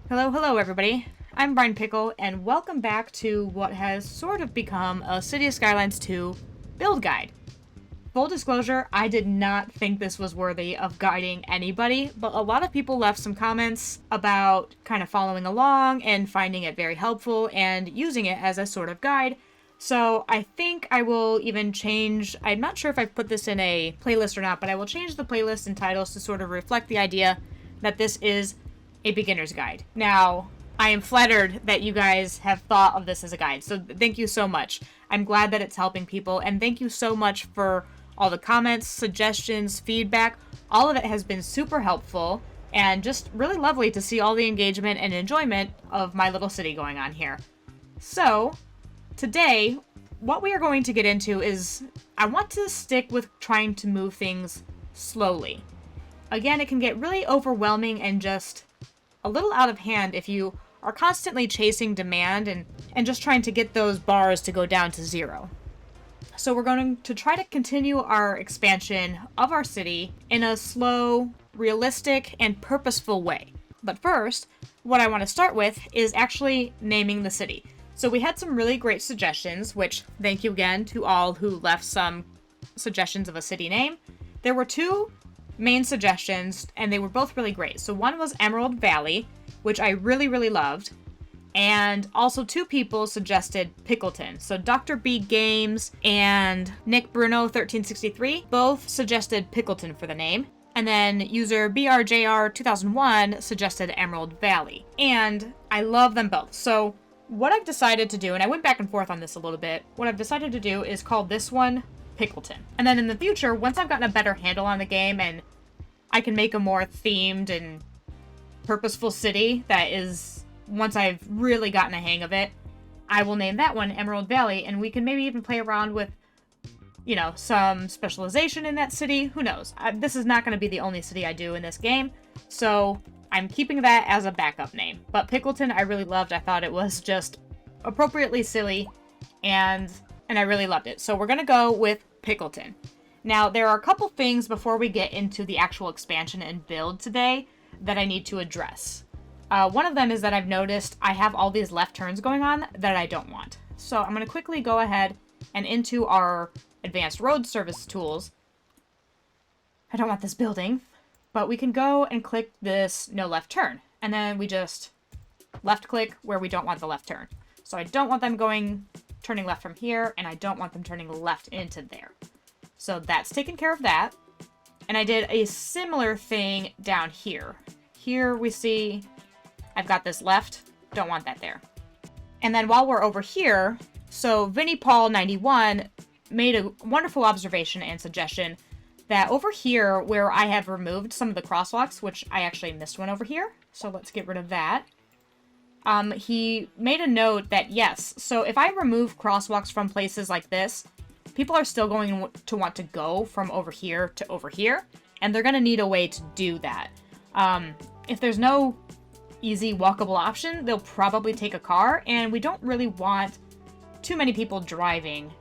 Hello everybody. I'm Brian Pickle, and welcome back to what has sort of become a Cities Skylines 2 build guide. Full disclosure, I did not think this was worthy of guiding anybody, but a lot of people left some comments about kind of following along and finding it very helpful and using it as a sort of guide. So I think I will even change, I'm not sure if I've put this in a playlist or not, but I will change the playlist and titles to sort of reflect the idea that this is a beginner's guide. Now, I am flattered that you guys have thought of this as a guide, so thank you so much. I'm glad that it's helping people, and thank you so much for all the comments, suggestions, feedback. All of it has been super helpful, and just really lovely to see all the engagement and enjoyment of my little city going on here. So, today, what we are going to get into is, I want to stick with trying to move things slowly. Again, it can get really overwhelming and just a little out of hand if you are constantly chasing demand and just trying to get those bars to go down to zero. So we're going to try to continue our expansion of our city in a slow, realistic, and purposeful way. But first, what I want to start with is actually naming the city. So we had some really great suggestions, which thank you again to all who left some suggestions of a city name. There were two main suggestions, and they were both really great. So one was Emerald Valley, which I really loved, and also two people suggested Pickleton. So Dr. B Games and Nick Bruno 1363 both suggested Pickleton for the name, and then user BRJR 2001 suggested Emerald Valley, and I love them both. So what I've decided to do, and I went back and forth on this a little bit, what I've decided to do is call this one Pickleton. And then in the future, once I've gotten a better handle on the game and I can make a more themed and purposeful city that is, once I've really gotten a hang of it, I will name that one Emerald Valley, and we can maybe even play around with, you know, some specialization in that city. Who knows? This is not going to be the only city I do in this game, so I'm keeping that as a backup name. But Pickleton I really loved. I thought it was just appropriately silly, and I really loved it. So we're going to go with Pickleton. Now, there are a couple things before we get into the actual expansion and build today that I need to address. One of them is that I've noticed I have all these left turns going on that I don't want. So I'm going to quickly go ahead and into our advanced road service tools. I don't want this building, but we can go and click this no left turn. And then we just left click where we don't want the left turn. So I don't want them turning left from here, and I don't want them turning left into there. So that's taken care of that. And I did a similar thing down here. Here we see I've got this left, don't want that there. And then while we're over here, so Vinnie Paul 91 made a wonderful observation and suggestion that over here where I have removed some of the crosswalks, which I actually missed one over here, so let's get rid of that. He made a note that yes, so if I remove crosswalks from places like this, people are still going to want to go from over here to over here, and they're going to need a way to do that. If there's no easy walkable option, they'll probably take a car, and we don't really want too many people driving,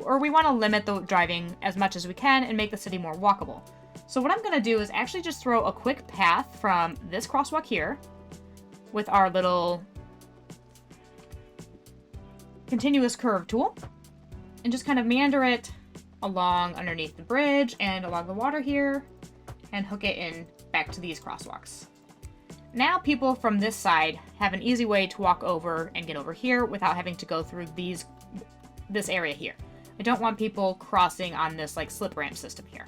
or we want to limit the driving as much as we can and make the city more walkable. So what I'm going to do is actually just throw a quick path from this crosswalk here with our little continuous curve tool and just kind of meander it along underneath the bridge and along the water here and hook it in back to these crosswalks. Now people from this side have an easy way to walk over and get over here without having to go through this area here. I don't want people crossing on this like slip ramp system here.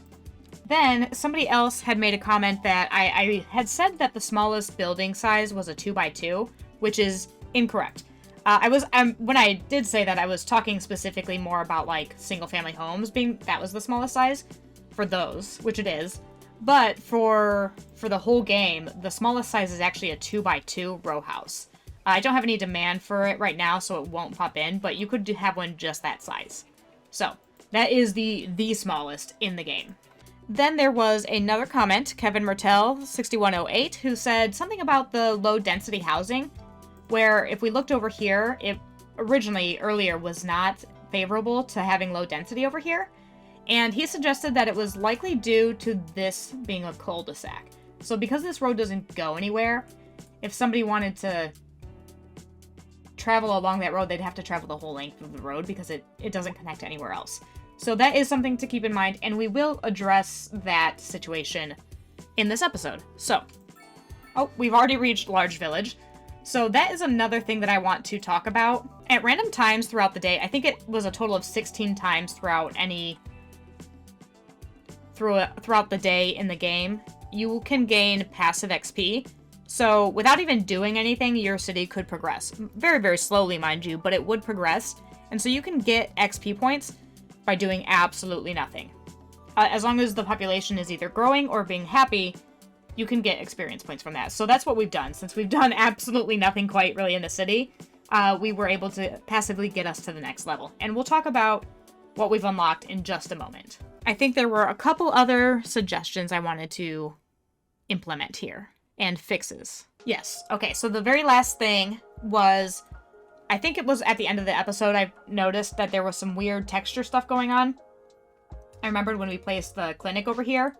Then somebody else had made a comment that I had said that the smallest building size was a 2x2, which is incorrect. When I did say that, I was talking specifically more about like single family homes that was the smallest size for those, which it is. But for the whole game, the smallest size is actually a 2x2 row house. I don't have any demand for it right now, so it won't pop in, but you could have one just that size. So that is the smallest in the game. Then there was another comment, Kevin Mertel 6108, who said something about the low density housing, where if we looked over here, it originally earlier was not favorable to having low density over here. And he suggested that it was likely due to this being a cul-de-sac. So because this road doesn't go anywhere, if somebody wanted to travel along that road, they'd have to travel the whole length of the road because it doesn't connect anywhere else. So that is something to keep in mind, and we will address that situation in this episode. So, oh, we've already reached Large Village. So that is another thing that I want to talk about. At random times throughout the day, I think it was a total of 16 times throughout the day in the game, you can gain passive XP. So without even doing anything, your city could progress. Very, very slowly, mind you, but it would progress. And so you can get XP points by doing absolutely nothing. As long as the population is either growing or being happy, you can get experience points from that. So that's what we've done. Since we've done absolutely nothing quite really in the city, we were able to passively get us to the next level. And we'll talk about what we've unlocked in just a moment. I think there were a couple other suggestions I wanted to implement here. And fixes. Yes. Okay, so the very last thing was, I think it was at the end of the episode, I noticed that there was some weird texture stuff going on. I remembered when we placed the clinic over here,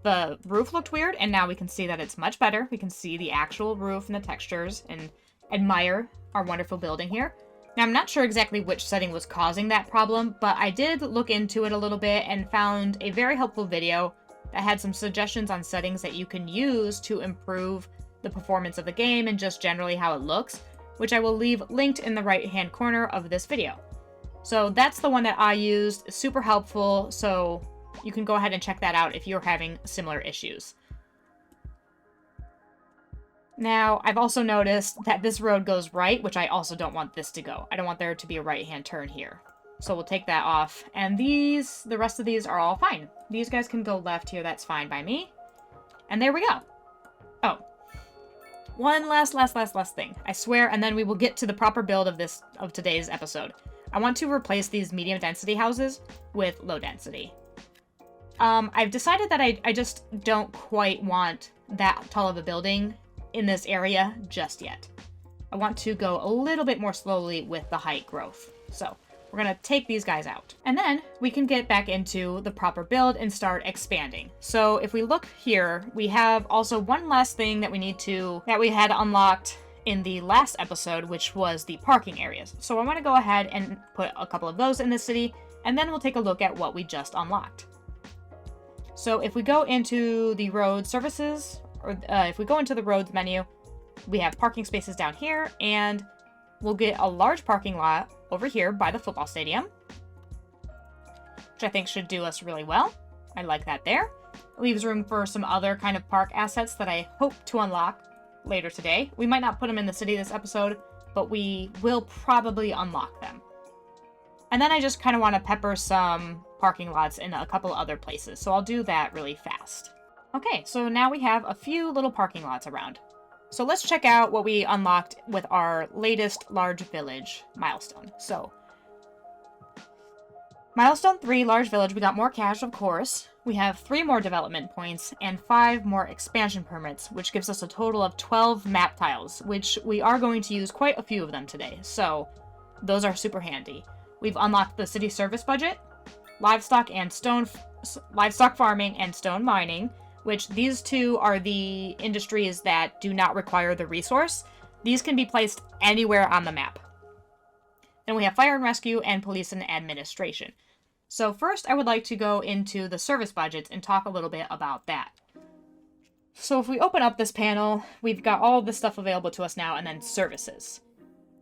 the roof looked weird, and now we can see that it's much better. We can see the actual roof and the textures and admire our wonderful building here. Now, I'm not sure exactly which setting was causing that problem, but I did look into it a little bit and found a very helpful video that had some suggestions on settings that you can use to improve the performance of the game and just generally how it looks, which I will leave linked in the right-hand corner of this video. So that's the one that I used, super helpful, so you can go ahead and check that out if you're having similar issues. Now, I've also noticed that this road goes right, which I also don't want this to go. I don't want there to be a right-hand turn here. So we'll take that off. And the rest of these are all fine. These guys can go left here, that's fine by me. And there we go. Oh. One last thing. I swear, and then we will get to the proper build of today's episode. I want to replace these medium density houses with low density. I've decided that I just don't quite want that tall of a building in this area just yet. I want to go a little bit more slowly with the height growth. So we're going to take these guys out. And then we can get back into the proper build and start expanding. So if we look here, we have also one last thing that we had unlocked in the last episode, which was the parking areas. So I want to go ahead and put a couple of those in the city, and then we'll take a look at what we just unlocked. So if we go into the road services, or if we go into the roads menu, we have parking spaces down here, and we'll get a large parking lot over here by the football stadium, which I think should do us really well. I like that there. It leaves room for some other kind of park assets that I hope to unlock later today. We might not put them in the city this episode, but we will probably unlock them. And then I just kind of want to pepper some parking lots in a couple other places, so I'll do that really fast. Okay, so now we have a few little parking lots around. So let's check out what we unlocked with our latest large village milestone. So, milestone 3, large village, we got more cash, of course. We have 3 more development points and 5 more expansion permits, which gives us a total of 12 map tiles, which we are going to use quite a few of them today. So those are super handy. We've unlocked the city service budget, livestock farming and stone mining, which these two are the industries that do not require the resource. These can be placed anywhere on the map. Then we have fire and rescue and police and administration. So first I would like to go into the service budgets and talk a little bit about that. So if we open up this panel, we've got all of this stuff available to us now, and then services.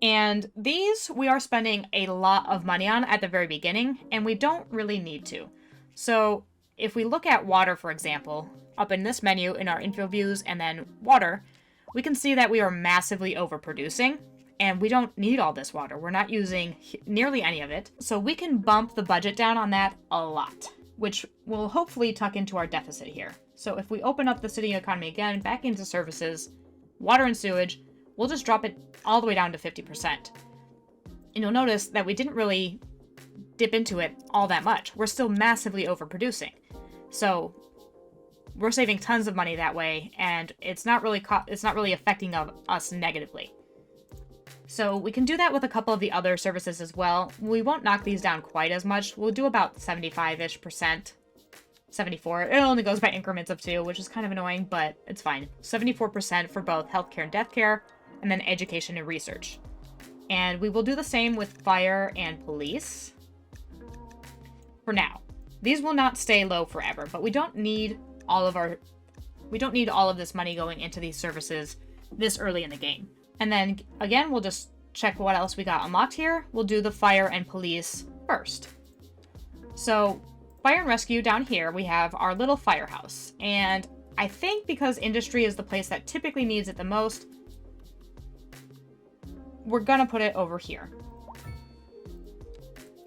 And these we are spending a lot of money on at the very beginning, and we don't really need to. So if we look at water, for example, up in this menu in our info views and then water, we can see that we are massively overproducing, and we don't need all this water. We're not using nearly any of it. So we can bump the budget down on that a lot, which will hopefully tuck into our deficit here. So if we open up the city economy again, back into services, water and sewage, we'll just drop it all the way down to 50%. And you'll notice that we didn't really dip into it all that much. We're still massively overproducing. So we're saving tons of money that way, and it's not really affecting us negatively. So we can do that with a couple of the other services as well. We won't knock these down quite as much. We'll do about 75-ish%. 74. It only goes by increments of 2, which is kind of annoying, but it's fine. 74% for both healthcare and death care, and then education and research. And we will do the same with fire and police for now. These will not stay low forever, but we don't need all of this money going into these services this early in the game. And then again, we'll just check what else we got unlocked here. We'll do the fire and police first. So fire and rescue down here, we have our little firehouse. And I think because industry is the place that typically needs it the most, we're gonna put it over here.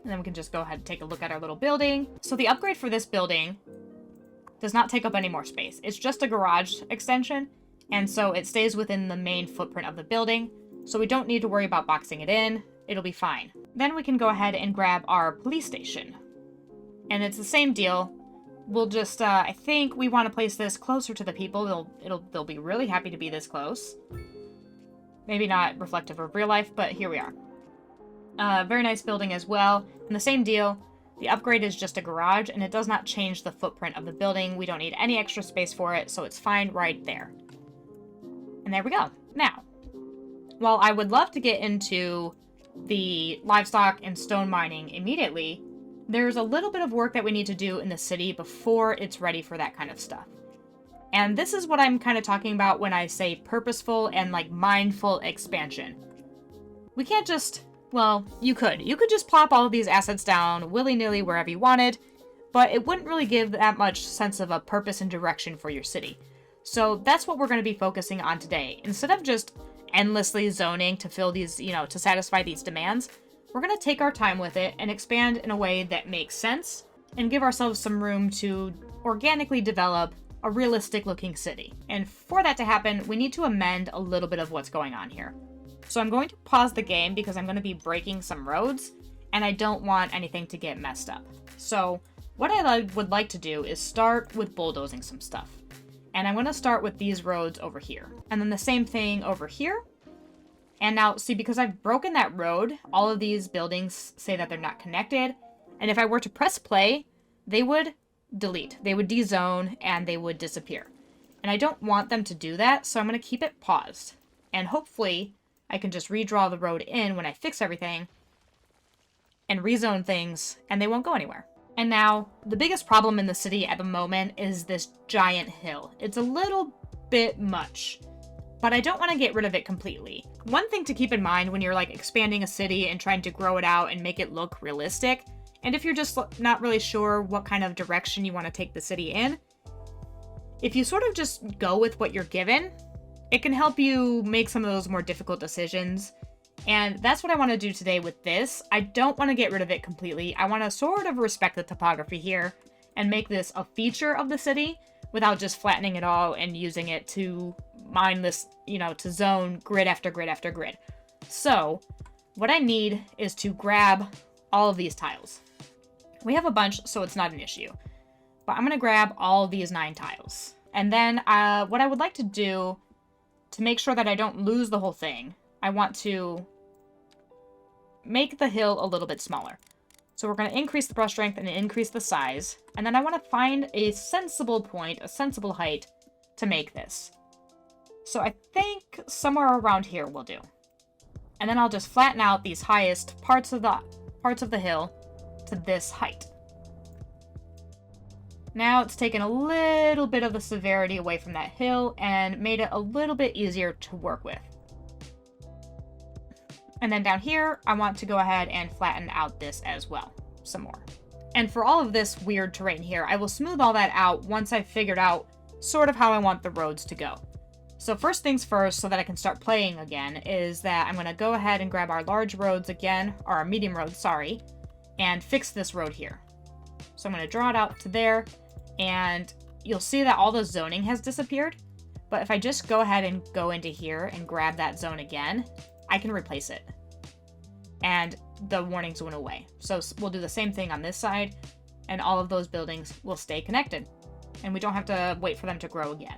And then we can just go ahead and take a look at our little building. So the upgrade for this building does not take up any more space. It's just a garage extension, and so it stays within the main footprint of the building, so we don't need to worry about boxing it in. It'll be fine. Then we can go ahead and grab our police station. And it's the same deal. We'll just, I think we want to place this closer to the people. They'll be really happy to be this close. Maybe not reflective of real life, but here we are. Very nice building as well. And the same deal. The upgrade is just a garage, and it does not change the footprint of the building. We don't need any extra space for it, so it's fine right there. And there we go. Now, while I would love to get into the livestock and stone mining immediately, there's a little bit of work that we need to do in the city before it's ready for that kind of stuff. And this is what I'm kind of talking about when I say purposeful and like mindful expansion. We can't just, well, you could just plop all of these assets down willy-nilly wherever you wanted, but it wouldn't really give that much sense of a purpose and direction for your city. So that's what we're going to be focusing on today. Instead of just endlessly zoning to fill these, to satisfy these demands, we're going to take our time with it and expand in a way that makes sense and give ourselves some room to organically develop a realistic looking city. And for that to happen, we need to amend a little bit of what's going on here. So I'm going to pause the game because I'm going to be breaking some roads and I don't want anything to get messed up. So what I would like to do is start with bulldozing some stuff. And I'm going to start with these roads over here. And then the same thing over here. And now, see, because I've broken that road, all of these buildings say that they're not connected. And if I were to press play, they would delete. They would dezone and they would disappear. And I don't want them to do that, so I'm going to keep it paused. And hopefully, I can just redraw the road in when I fix everything and rezone things, and they won't go anywhere. And now, the biggest problem in the city at the moment is this giant hill. It's a little bit much, but I don't want to get rid of it completely. One thing to keep in mind when you're like expanding a city and trying to grow it out and make it look realistic, and if you're just not really sure what kind of direction you want to take the city in, if you sort of just go with what you're given, it can help you make some of those more difficult decisions. And that's what I want to do today with this. I don't want to get rid of it completely. I want to sort of respect the topography here and make this a feature of the city without just flattening it all and using it to mine this, to zone grid after grid after grid. So what I need is to grab all of these tiles. We have a bunch, so it's not an issue. But I'm going to grab all of these 9 tiles. And then what I would like to do to make sure that I don't lose the whole thing, I want to make the hill a little bit smaller. So we're going to increase the brush strength and increase the size. And then I want to find a sensible point, a sensible height to make this. So I think somewhere around here will do. And then I'll just flatten out these highest parts of the hill to this height. Now it's taken a little bit of the severity away from that hill and made it a little bit easier to work with. And then down here, I want to go ahead and flatten out this as well, some more. And for all of this weird terrain here, I will smooth all that out once I've figured out sort of how I want the roads to go. So first things first, so that I can start playing again, is that I'm going to go ahead and grab our large roads again, or our medium roads, sorry, and fix this road here. So I'm going to draw it out to there, and you'll see that all the zoning has disappeared. But if I just go ahead and go into here and grab that zone again, I can replace it. And the warnings went away. So we'll do the same thing on this side, and all of those buildings will stay connected. And we don't have to wait for them to grow again.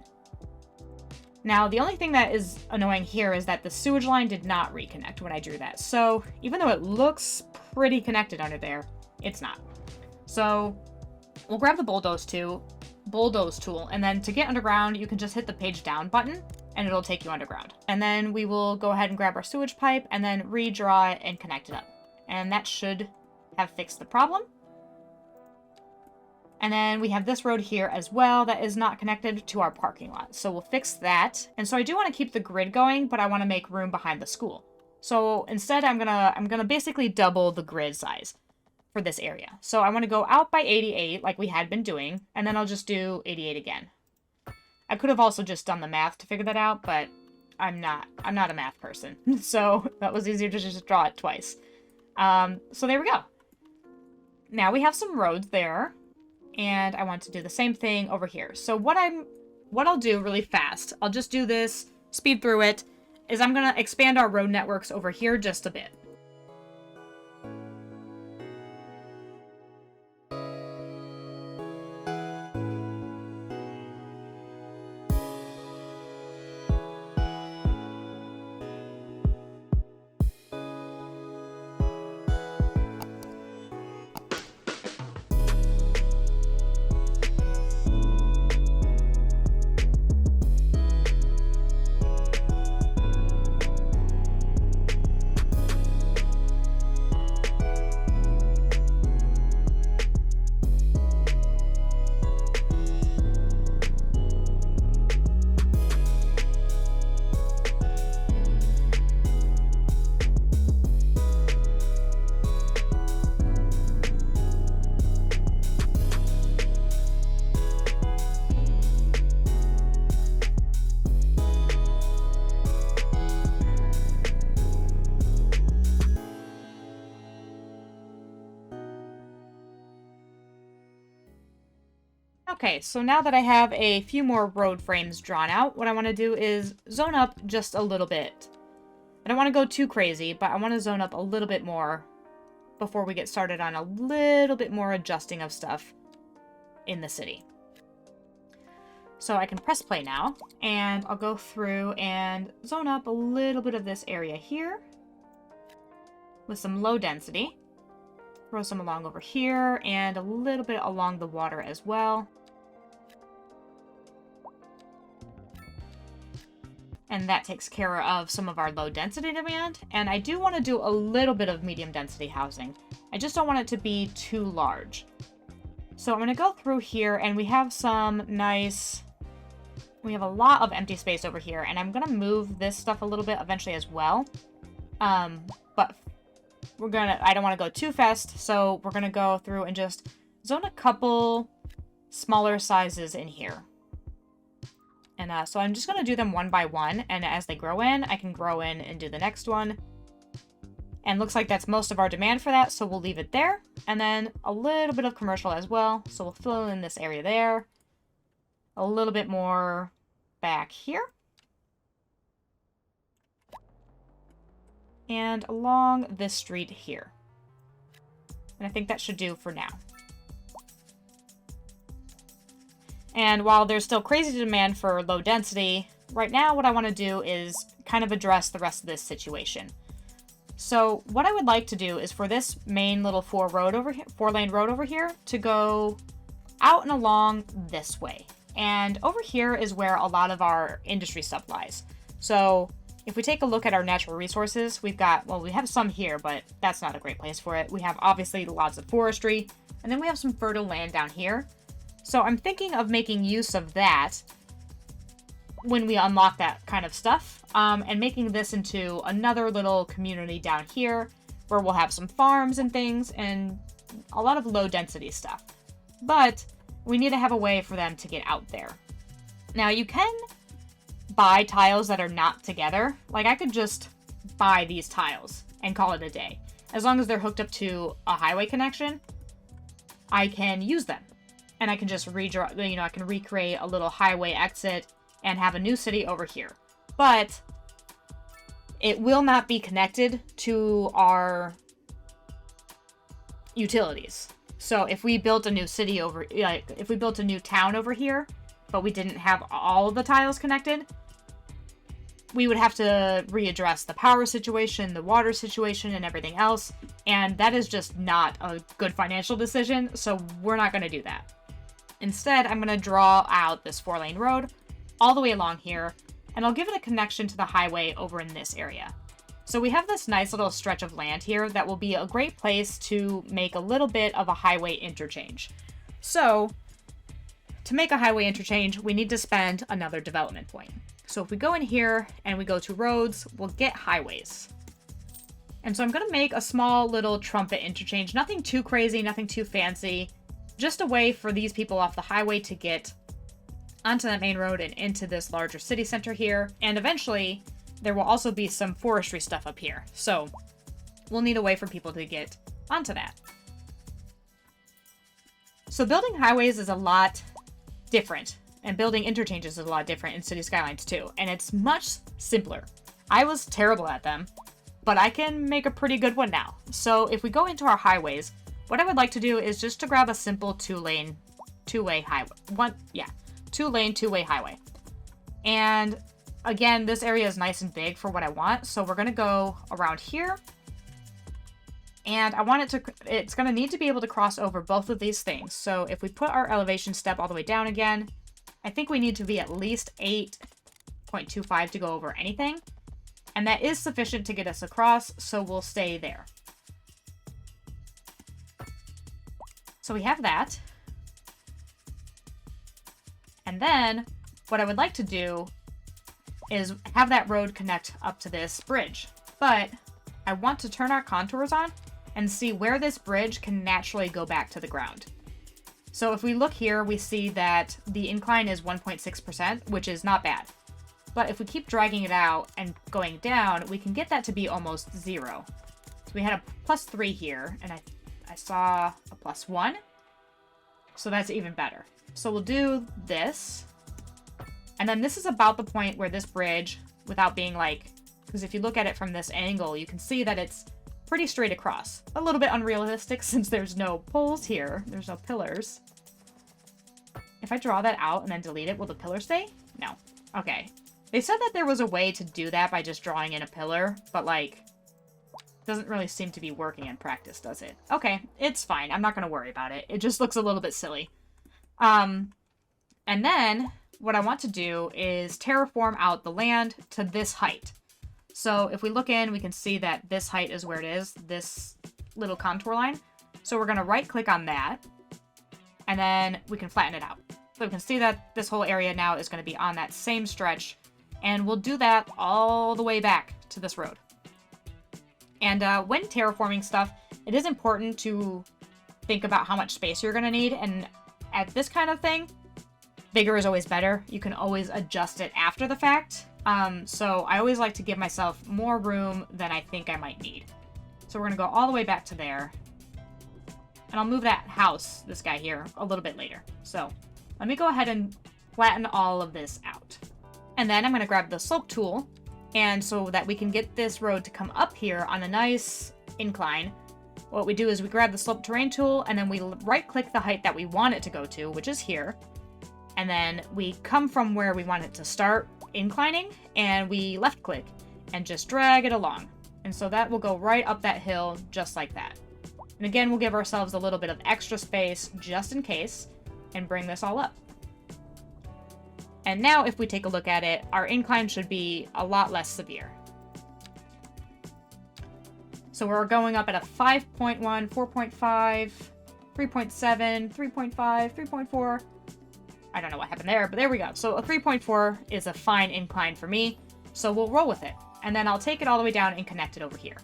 Now, the only thing that is annoying here is that the sewage line did not reconnect when I drew that. So even though it looks pretty connected under there, it's not. So We'll grab the bulldoze tool, and then to get underground, you can just hit the page down button, and it'll take you underground. And then we will go ahead and grab our sewage pipe, and then redraw it and connect it up. And that should have fixed the problem. And then we have this road here as well that is not connected to our parking lot. So we'll fix that. And so I do want to keep the grid going, but I want to make room behind the school. So instead I'm gonna basically double the grid size for this area. So I want to go out by 88 like we had been doing, and then I'll just do 88 again. I could have also just done the math to figure that out, but I'm not a math person. So that was easier to just draw it twice. So there we go. Now we have some roads there. And I want to do the same thing over here. So what I'll do really fast, I'll just do this, speed through it, is I'm going to expand our road networks over here just a bit. Okay, so now that I have a few more road frames drawn out, what I want to do is zone up just a little bit. I don't want to go too crazy, but I want to zone up a little bit more before we get started on a little bit more adjusting of stuff in the city. So I can press play now, and I'll go through and zone up a little bit of this area here with some low density. Throw some along over here, and a little bit along the water as well. And that takes care of some of our low density demand. And I do want to do a little bit of medium density housing. I just don't want it to be too large. So I'm going to go through here, and we have some nice... We have a lot of empty space over here, and I'm going to move this stuff a little bit eventually as well. But I don't want to go too fast, so we're going to go through and just zone a couple smaller sizes in here. And so I'm just going to do them one by one, and as they grow in, I can grow in and do the next one. And looks like that's most of our demand for that, so we'll leave it there. And then a little bit of commercial as well, so we'll fill in this area there. A little bit more back here. And along this street here. And I think that should do for now. And while there's still crazy demand for low density, right now what I want to do is kind of address the rest of this situation. So what I would like to do is for this main little four-lane road over here to go out and along this way. And over here is where a lot of our industry stuff lies. So if we take a look at our natural resources, we've got, well, we have some here, but that's not a great place for it. We have obviously lots of forestry, and then we have some fertile land down here. So I'm thinking of making use of that when we unlock that kind of stuff, and making this into another little community down here where we'll have some farms and things and a lot of low density stuff. But we need to have a way for them to get out there. Now you can buy tiles that are not together. Like I could just buy these tiles and call it a day. As long as they're hooked up to a highway connection, I can use them. And I can just redraw, I can recreate a little highway exit and have a new city over here. But it will not be connected to our utilities. So if we built a new city if we built a new town over here, but we didn't have all of the tiles connected, we would have to readdress the power situation, the water situation, and everything else. And that is just not a good financial decision, so we're not going to do that. Instead, I'm going to draw out this 4-lane road all the way along here, and I'll give it a connection to the highway over in this area. So we have this nice little stretch of land here that will be a great place to make a little bit of a highway interchange. So to make a highway interchange, we need to spend another development point. So if we go in here and we go to roads, we'll get highways. And so I'm going to make a small little trumpet interchange. Nothing too crazy, nothing too fancy. Just a way for these people off the highway to get onto that main road and into this larger city center here. And eventually, there will also be some forestry stuff up here. So we'll need a way for people to get onto that. So building highways is a lot different. And building interchanges is a lot different in Cities Skylines too. And it's much simpler. I was terrible at them, but I can make a pretty good one now. So if we go into our highways, what I would like to do is just to grab a simple two-lane, two-way highway. Two-lane, two-way highway. And again, this area is nice and big for what I want. So we're going to go around here. And I want it's going to need to be able to cross over both of these things. So if we put our elevation step all the way down again, I think we need to be at least 8.25 to go over anything. And that is sufficient to get us across, so we'll stay there. So we have that. And then what I would like to do is have that road connect up to this bridge. But I want to turn our contours on and see where this bridge can naturally go back to the ground. So if we look here, we see that the incline is 1.6%, which is not bad. But if we keep dragging it out and going down, we can get that to be almost 0. So we had a +3 here, and I saw a +1. So that's even better. So we'll do this. And then this is about the point where this bridge, without being like, because if you look at it from this angle, you can see that it's pretty straight across. A little bit unrealistic since there's no poles here. There's no pillars. If I draw that out and then delete it, will the pillar stay? No. Okay. They said that there was a way to do that by just drawing in a pillar, but like, doesn't really seem to be working in practice, does it? Okay, it's fine. I'm not going to worry about it. It just looks a little bit silly. And then what I want to do is terraform out the land to this height. So if we look in, we can see that this height is where it is, this little contour line. So we're going to right click on that, and then we can flatten it out. So we can see that this whole area now is going to be on that same stretch, and we'll do that all the way back to this road. And when terraforming stuff, it is important to think about how much space you're going to need, and at this kind of thing, bigger is always better. You can always adjust it after the fact. So I always like to give myself more room than I think I might need. So we're going to go all the way back to there. And I'll move that house, this guy here, a little bit later. So let me go ahead and flatten all of this out. And then I'm going to grab the slope tool, and so that we can get this road to come up here on a nice incline, what we do is we grab the slope terrain tool, and then we right click the height that we want it to go to, which is here. And then we come from where we want it to start inclining, and we left click and just drag it along. And so that will go right up that hill just like that. And again, we'll give ourselves a little bit of extra space just in case and bring this all up. And now if we take a look at it, our incline should be a lot less severe. So we're going up at a 5.1, 4.5, 3.7, 3.5, 3.4. I don't know what happened there, but there we go. So a 3.4 is a fine incline for me. So we'll roll with it. And then I'll take it all the way down and connect it over here.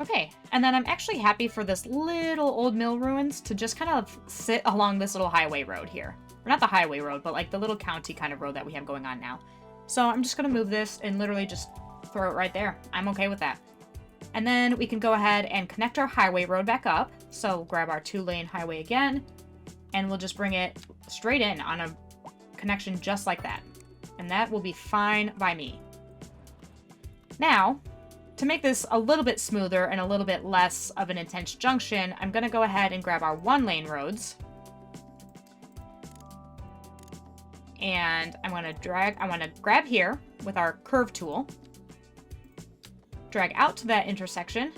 Okay, and then I'm actually happy for this little old mill ruins to just kind of sit along this little highway road here. Or not the highway road, but like the little county kind of road that we have going on now. So I'm just going to move this and literally just throw it right there. I'm okay with that. And then we can go ahead and connect our highway road back up. So grab our 2-lane highway again, and we'll just bring it straight in on a connection just like that. And that will be fine by me. Now, to make this a little bit smoother and a little bit less of an intense junction, I'm going to go ahead and grab our 1-lane roads. and I'm going to grab here with our curve tool, drag out to that intersection,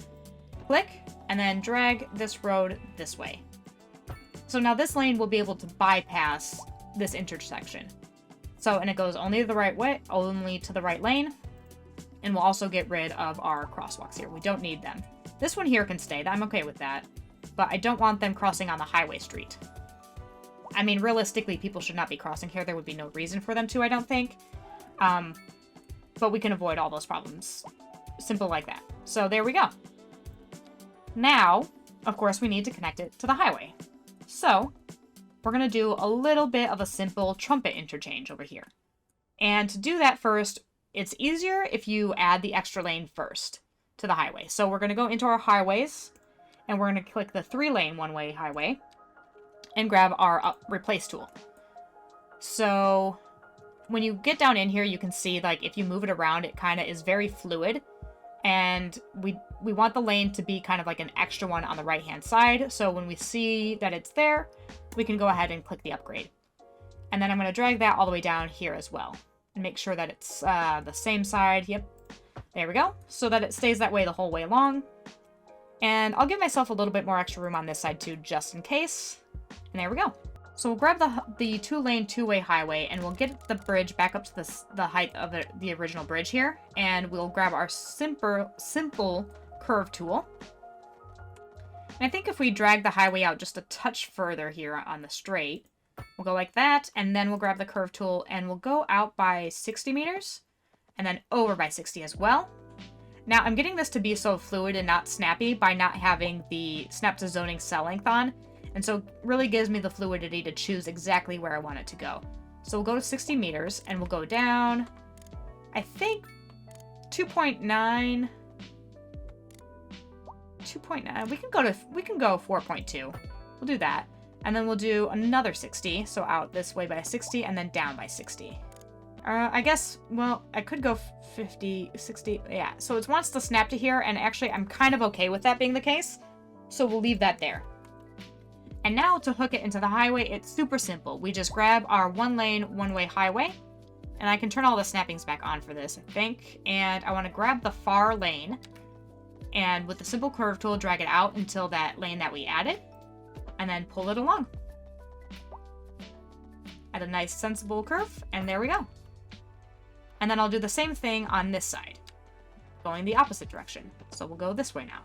click, and then drag this road this way. So now this lane will be able to bypass this intersection. So, and it goes only the right way, only to the right lane, and we'll also get rid of our crosswalks here. We don't need them. This one here can stay. I'm okay with that, but I don't want them crossing on the highway street. I mean, realistically, people should not be crossing here. There would be no reason for them to, I don't think. But we can avoid all those problems. Simple like that. So there we go. Now, of course, we need to connect it to the highway. So we're going to do a little bit of a simple trumpet interchange over here. And to do that first, it's easier if you add the extra lane first to the highway. So we're going to go into our highways, and we're going to click the 3-lane one-way highway and grab our replace tool. So when you get down in here, you can see, like, if you move it around, it kind of is very fluid. And we want the lane to be kind of like an extra one on the right-hand side. So when we see that it's there, we can go ahead and click the upgrade. And then I'm going to drag that all the way down here as well. And make sure that it's the same side. Yep. There we go. So that it stays that way the whole way along. And I'll give myself a little bit more extra room on this side too, just in case. And there we go. So we'll grab the 2-lane, 2-way highway, and we'll get the bridge back up to the height of the original bridge here. And we'll grab our simple curve tool. And I think if we drag the highway out just a touch further here on the straight, we'll go like that, and then we'll grab the curve tool, and we'll go out by 60 meters, and then over by 60 as well. Now, I'm getting this to be so fluid and not snappy by not having the snap to zoning cell length on. And so it really gives me the fluidity to choose exactly where I want it to go. So we'll go to 60 meters and we'll go down, I think 2.9. 2.9. We can go 4.2. We'll do that. And then we'll do another 60. So out this way by 60 and then down by 60. I guess, well, I could go 50, 60. Yeah. So it wants to snap to here, and actually I'm kind of okay with that being the case. So we'll leave that there. And now to hook it into the highway, it's super simple. We just grab our 1-lane, 1-way highway, and I can turn all the snappings back on for this, I think. And I want to grab the far lane, and with the simple curve tool, drag it out until that lane that we added, and then pull it along. Add a nice sensible curve, and there we go. And then I'll do the same thing on this side, going the opposite direction. So we'll go this way now.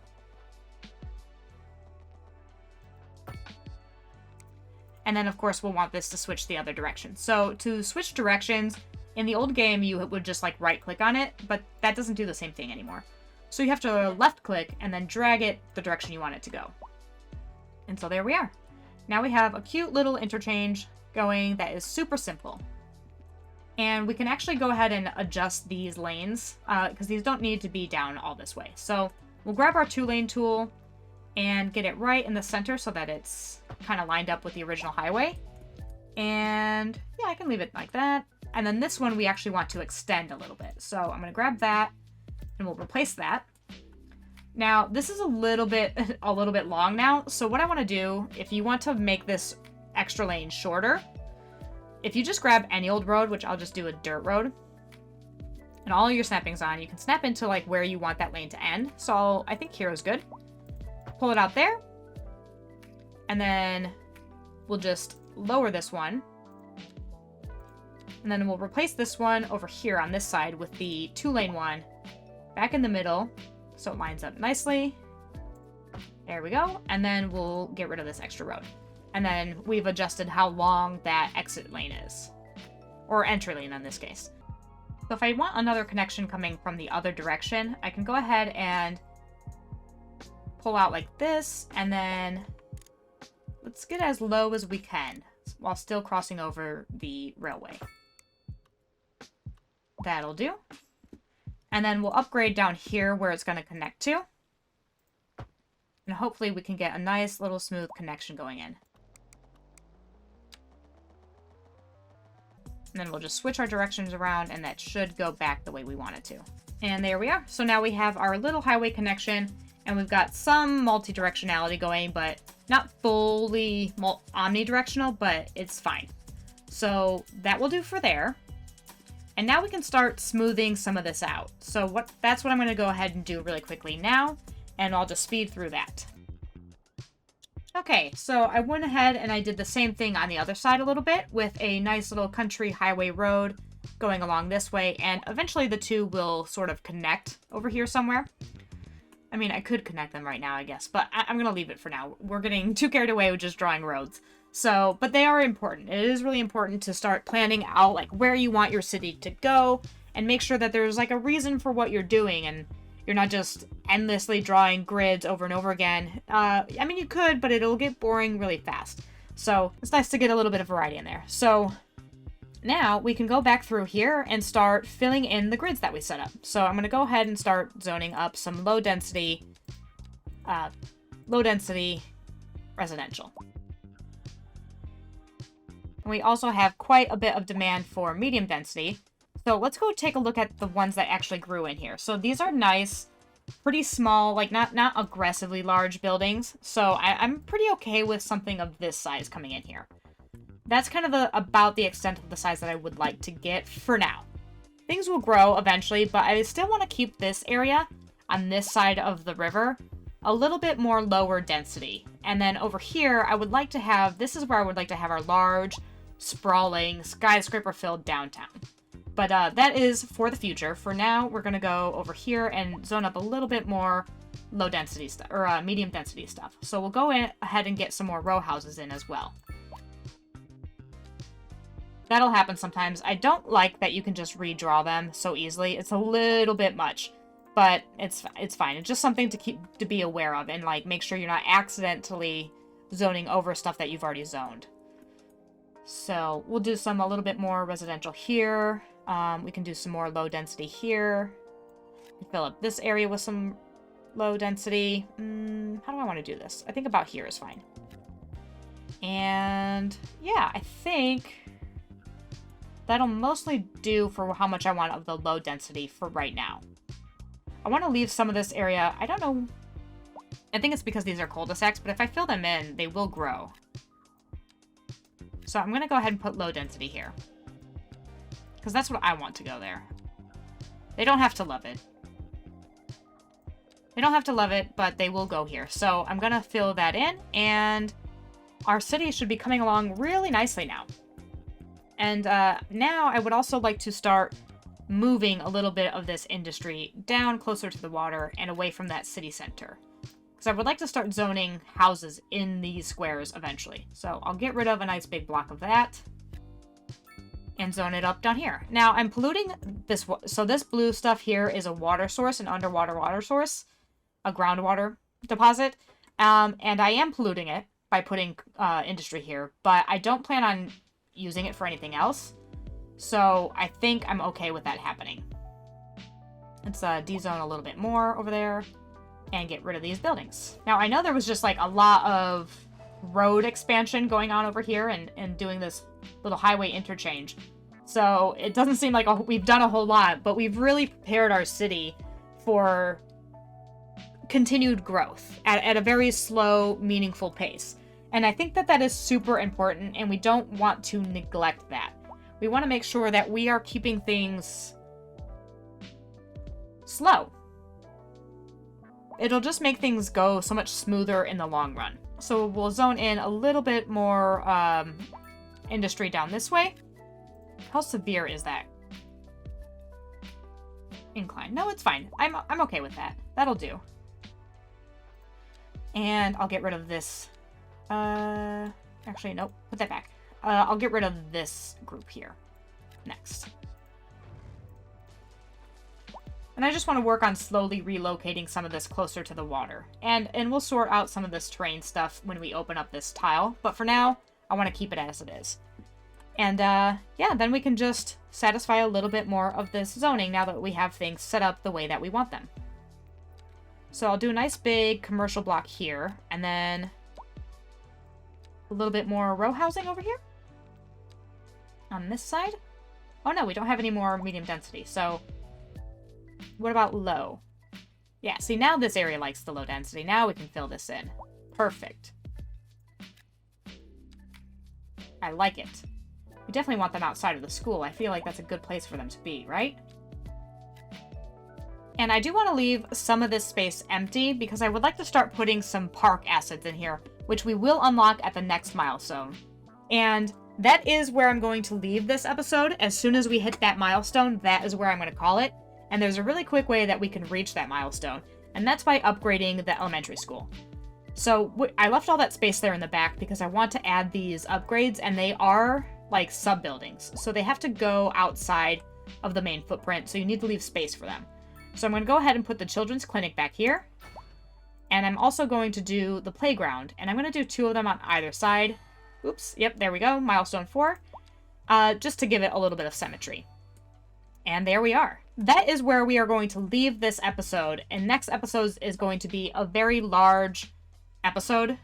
And then, of course, we'll want this to switch the other direction. So to switch directions, in the old game, you would just like right-click on it, but that doesn't do the same thing anymore. So you have to left-click and then drag it the direction you want it to go. And so there we are. Now we have a cute little interchange going that is super simple. And we can actually go ahead and adjust these lanes because these don't need to be down all this way. So we'll grab our 2-lane tool and get it right in the center so that it's kind of lined up with the original highway. And yeah, I can leave it like that. And then this one we actually want to extend a little bit. So I'm going to grab that and we'll replace that. Now, this is a little bit long now. So what I want to do, if you want to make this extra lane shorter, if you just grab any old road, which I'll just do a dirt road, and all your snapping's on, you can snap into like where you want that lane to end. So I think here is good. Pull it out there, and then we'll just lower this one, and then we'll replace this one over here on this side with the 2-lane one back in the middle so it lines up nicely. There we go. And then we'll get rid of this extra road, and then we've adjusted how long that exit lane is, or entry lane in this case. So if I want another connection coming from the other direction, I can go ahead and pull out like this, and then let's get as low as we can while still crossing over the railway. That'll do. And then we'll upgrade down here where it's going to connect to. And hopefully we can get a nice little smooth connection going in. And then we'll just switch our directions around, and that should go back the way we want it to. And there we are. So now we have our little highway connection, and we've got some multi-directionality going, but not fully omnidirectional, but it's fine. So that will do for there. And now we can start smoothing some of this out. So that's what I'm going to go ahead and do really quickly now, and I'll just speed through that. Okay, so I went ahead and I did the same thing on the other side a little bit with a nice little country highway road going along this way, and eventually the two will sort of connect over here somewhere. I mean, I could connect them right now, I guess, but I'm going to leave it for now. We're getting too carried away with just drawing roads. So, but they are important. It is really important to start planning out like where you want your city to go and make sure that there's like a reason for what you're doing and you're not just endlessly drawing grids over and over again. I mean, you could, but it'll get boring really fast. So it's nice to get a little bit of variety in there. So now we can go back through here and start filling in the grids that we set up. So I'm going to go ahead and start zoning up some low density residential. And we also have quite a bit of demand for medium density. So let's go take a look at the ones that actually grew in here. So these are nice, pretty small, like not aggressively large buildings. So I'm pretty okay with something of this size coming in here. That's kind of about the extent of the size that I would like to get for now. Things will grow eventually, but I still want to keep this area on this side of the river a little bit more lower density. And then over here, I would like to have, this is where I would like to have our large, sprawling, skyscraper-filled downtown. But that is for the future. For now, we're going to go over here and zone up a little bit more low density stuff, or medium density stuff. So we'll go ahead and get some more row houses in as well. That'll happen sometimes. I don't like that you can just redraw them so easily. It's a little bit much, but it's fine. It's just something to be aware of and like make sure you're not accidentally zoning over stuff that you've already zoned. So we'll do a little bit more residential here. We can do some more low density here. Fill up this area with some low density. How do I want to do this? I think about here is fine. And yeah, I think that'll mostly do for how much I want of the low density for right now. I want to leave some of this area. I don't know. I think it's because these are cul-de-sacs, but if I fill them in, they will grow. So I'm going to go ahead and put low density here. Because that's what I want to go there. They don't have to love it. They don't have to love it, but they will go here. So I'm going to fill that in, and our city should be coming along really nicely now. And now I would also like to start moving a little bit of this industry down closer to the water and away from that city center. Because I would like to start zoning houses in these squares eventually. So I'll get rid of a nice big block of that and zone it up down here. Now I'm polluting this. So this blue stuff here is a water source, an underwater water source, a groundwater deposit. And I am polluting it by putting industry here, but I don't plan on using it for anything else. So I think I'm okay with that happening. Let's de-zone a little bit more over there and get rid of these buildings. Now I know there was just like a lot of road expansion going on over here and doing this little highway interchange. So it doesn't seem like we've done a whole lot, but we've really prepared our city for continued growth at a very slow, meaningful pace. And I think that that is super important, and we don't want to neglect that. We want to make sure that we are keeping things slow. It'll just make things go so much smoother in the long run. So we'll zone in a little bit more industry down this way. How severe is that incline? No, it's fine. I'm okay with that. That'll do. And I'll get rid of this. Actually, nope. Put that back. I'll get rid of this group here next. And I just want to work on slowly relocating some of this closer to the water. And we'll sort out some of this terrain stuff when we open up this tile. But for now, I want to keep it as it is. And yeah, then we can just satisfy a little bit more of this zoning now that we have things set up the way that we want them. So I'll do a nice big commercial block here, and then a little bit more row housing over here on this side. Oh no, we don't have any more medium density. So what about low? Yeah, see, now this area likes the low density. Now we can fill this in. Perfect. I like it. We definitely want them outside of the school. I feel like that's a good place for them to be, right? And I do want to leave some of this space empty because I would like to start putting some park assets in here, which we will unlock at the next milestone. And that is where I'm going to leave this episode. As soon as we hit that milestone, that is where I'm going to call it. And there's a really quick way that we can reach that milestone, and that's by upgrading the elementary school. So I left all that space there in the back because I want to add these upgrades, and they are like sub-buildings. So they have to go outside of the main footprint, so you need to leave space for them. So I'm going to go ahead and put the children's clinic back here. And I'm also going to do the playground. And I'm going to do 2 of them on either side. Oops. Yep, there we go. Milestone 4. Just to give it a little bit of symmetry. And there we are. That is where we are going to leave this episode. And next episode is going to be a very large episode.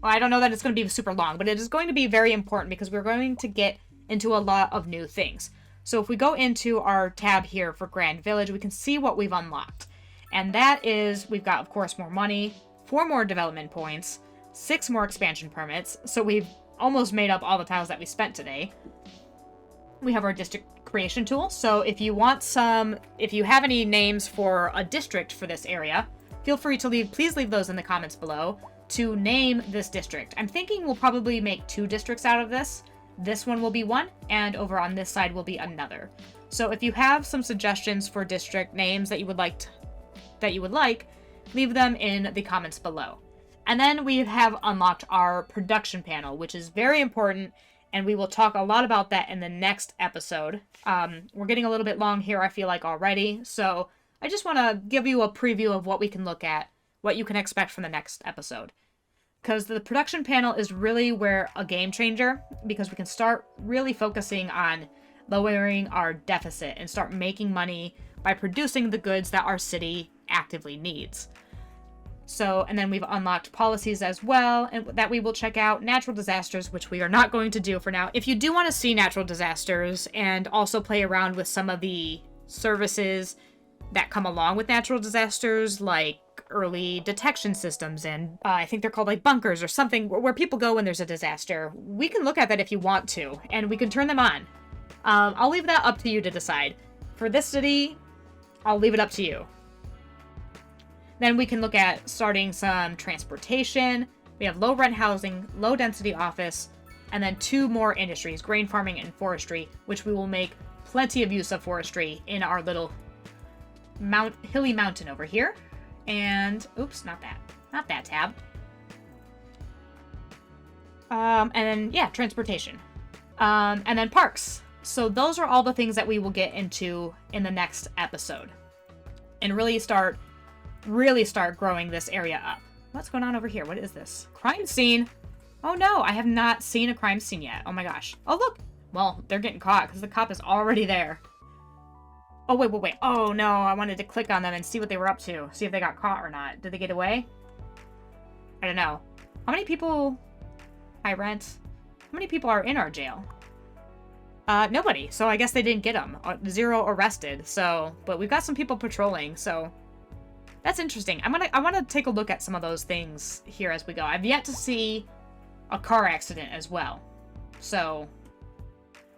Well, I don't know that it's going to be super long, but it is going to be very important because we're going to get into a lot of new things. So if we go into our tab here for Grand Village, we can see what we've unlocked. And that is, we've got, of course, more money, 4 more development points, 6 more expansion permits. So we've almost made up all the tiles that we spent today. We have our district creation tool. So if you have any names for a district for this area, feel free to please leave those in the comments below to name this district. I'm thinking we'll probably make 2 districts out of this. This one will be one, and over on this side will be another. So if you have some suggestions for district names that you would like, leave them in the comments below. And then we have unlocked our production panel, which is very important, and we will talk a lot about that in the next episode. We're getting a little bit long here, I feel like, already, so I just want to give you a preview of what we can look at, what you can expect from the next episode. Because the production panel is really where a game changer, because we can start really focusing on lowering our deficit and start making money by producing the goods that our city actively needs. So, and then we've unlocked policies as well, and that we will check out. Natural disasters, which we are not going to do for now. If you do want to see natural disasters and also play around with some of the services that come along with natural disasters, like early detection systems, and I think they're called like bunkers or something, where people go when there's a disaster, we can look at that if you want to, and we can turn them on. I'll leave that up to you to decide. For this city, I'll leave it up to you. Then we can look at starting some transportation. We have low rent housing, low density office, and then 2 more industries, grain farming and forestry, which we will make plenty of use of forestry in our little hilly mountain over here. And, oops, not that tab. And then, yeah, transportation. And then parks. So those are all the things that we will get into in the next episode. And really start growing this area up. What's going on over here? What is this? Crime scene. Oh no, I have not seen a crime scene yet. Oh my gosh. Oh look. Well, they're getting caught because the cop is already there. Oh, wait. Oh, no, I wanted to click on them and see what they were up to. See if they got caught or not. Did they get away? I don't know. How many people... High rent. How many people are in our jail? Nobody. So I guess they didn't get them. 0 arrested. So, but we've got some people patrolling, so... That's interesting. I want to take a look at some of those things here as we go. I've yet to see a car accident as well. So...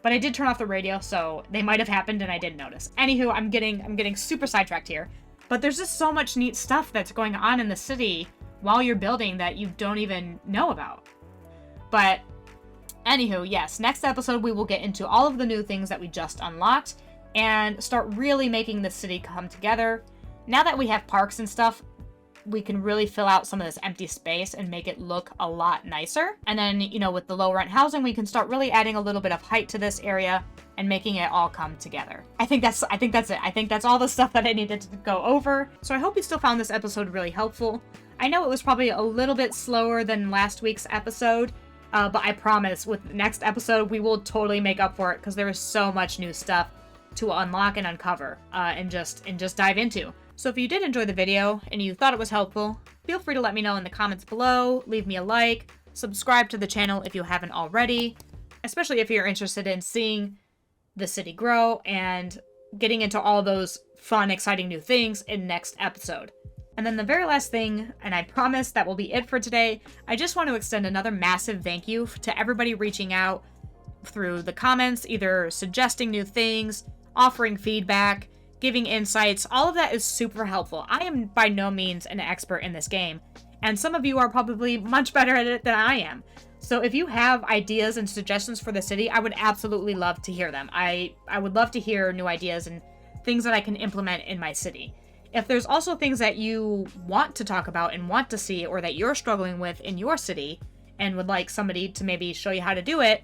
But I did turn off the radio, so they might have happened and I didn't notice. Anywho, I'm getting super sidetracked here. But there's just so much neat stuff that's going on in the city while you're building that you don't even know about. But anywho, yes, next episode we will get into all of the new things that we just unlocked and start really making the city come together. Now that we have parks and stuff, we can really fill out some of this empty space and make it look a lot nicer. And then, you know, with the low rent housing, we can start really adding a little bit of height to this area and making it all come together. I think that's it. I think that's all the stuff that I needed to go over. So I hope you still found this episode really helpful. I know it was probably a little bit slower than last week's episode, but I promise with the next episode, we will totally make up for it because there is so much new stuff to unlock and uncover and just dive into. So if you did enjoy the video and you thought it was helpful, feel free to let me know in the comments below, leave me a like, subscribe to the channel if you haven't already, especially if you're interested in seeing the city grow and getting into all those fun, exciting new things in next episode. And then the very last thing, and I promise that will be it for today, I just want to extend another massive thank you to everybody reaching out through the comments, either suggesting new things, offering feedback, giving insights. All of that is super helpful. I am by no means an expert in this game, and some of you are probably much better at it than I am. So if you have ideas and suggestions for the city, I would absolutely love to hear them. I would love to hear new ideas and things that I can implement in my city. If there's also things that you want to talk about and want to see, or that you're struggling with in your city and would like somebody to maybe show you how to do it,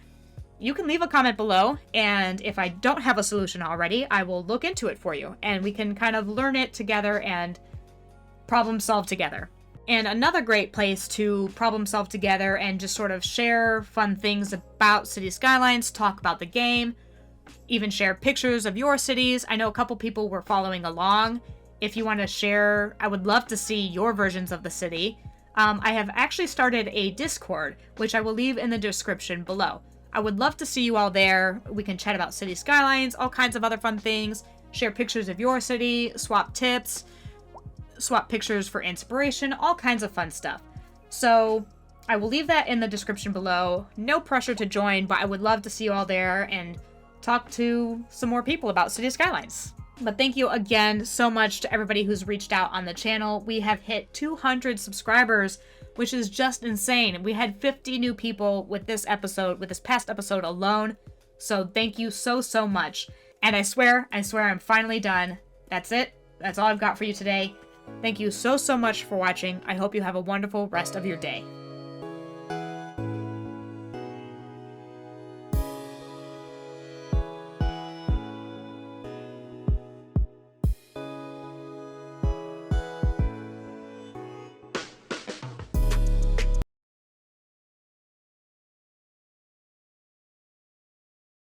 you can leave a comment below, and if I don't have a solution already, I will look into it for you, and we can kind of learn it together and problem solve together. And another great place to problem solve together and just sort of share fun things about Cities Skylines, talk about the game, even share pictures of your cities. I know a couple people were following along. If you want to share, I would love to see your versions of the city. I have actually started a Discord, which I will leave in the description below. I would love to see you all there. We can chat about Cities Skylines, all kinds of other fun things, share pictures of your city, swap tips, swap pictures for inspiration, all kinds of fun stuff. So I will leave that in the description below. No pressure to join, but I would love to see you all there and talk to some more people about Cities Skylines. But thank you again so much to everybody who's reached out on the channel. We have hit 200 subscribers, which is just insane. We had 50 new people with this past episode alone. So thank you so much. And I swear I'm finally done. That's it. That's all I've got for you today. Thank you so much for watching. I hope you have a wonderful rest of your day.